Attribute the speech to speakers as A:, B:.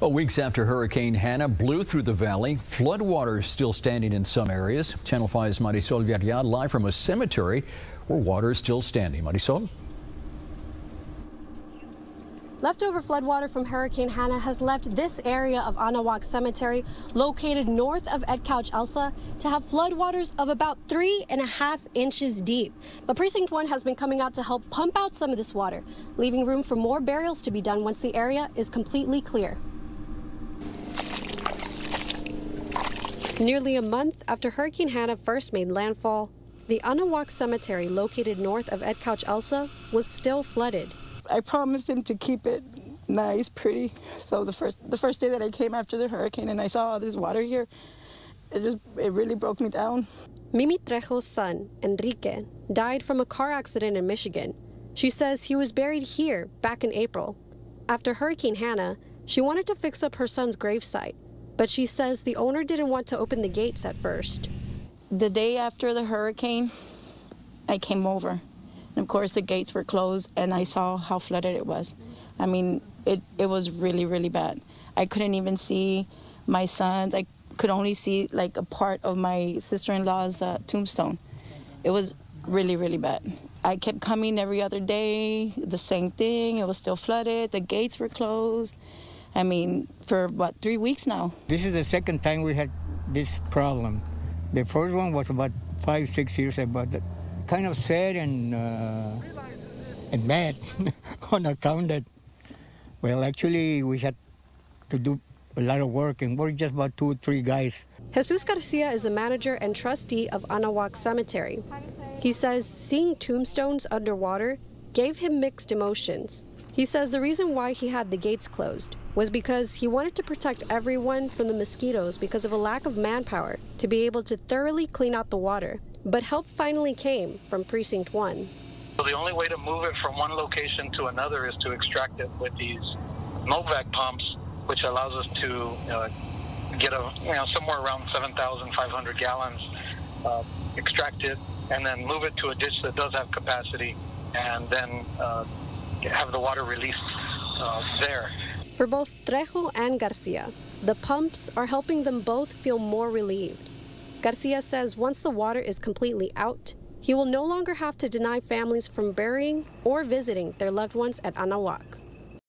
A: Well, weeks after Hurricane Hanna blew through the valley, floodwaters still standing in some areas. Channel 5's Marisol Villarrel live from a cemetery where water is still standing. Marisol?
B: Leftover floodwater from Hurricane Hanna has left this area of Anahuac Cemetery, located north of Edcouch, Elsa, to have floodwaters of about 3.5 inches deep. But Precinct 1 has been coming out to help pump out some of this water, leaving room for more burials to be done once the area is completely clear. Nearly a month after Hurricane Hanna first made landfall, the Anahuac Cemetery, located north of Edcouch, Elsa, was still flooded.
C: I promised him to keep it nice, pretty. So the first day that I came after the hurricane and I saw all this water here, it really broke me down.
B: Mimi Trejo's son, Enrique, died from a car accident in Michigan. She says he was buried here back in April. After Hurricane Hanna, she wanted to fix up her son's gravesite, but she says the owner didn't want to open the gates at first.
C: The day after the hurricane, I came over. And of course, the gates were closed, and I saw how flooded it was. I mean, it was really, really bad. I couldn't even see my sons. I could only see like a part of my sister-in-law's tombstone. It was really, really bad. I kept coming every other day, the same thing. It was still flooded. The gates were closed. I mean, for what, 3 weeks now.
D: This is the second time we had this problem. The first one was about 5-6 years ago. Kind of sad and mad on account that, well, actually we had to do a lot of work, and we're just about 2 or 3 guys.
B: Jesus Garcia is the manager and trustee of Anahuac Cemetery. He says seeing tombstones underwater gave him mixed emotions. He says the reason why he had the gates closed was because he wanted to protect everyone from the mosquitoes because of a lack of manpower to be able to thoroughly clean out the water. But help finally came from Precinct 1.
E: So the only way to move it from one location to another is to extract it with these MOVAC pumps, which allows us to get somewhere around 7,500 gallons, extract it, and then move it to a ditch that does have capacity, and then have the water released there.
B: For both Trejo and Garcia, the pumps are helping them both feel more relieved. Garcia says once the water is completely out, he will no longer have to deny families from burying or visiting their loved ones at Anahuac.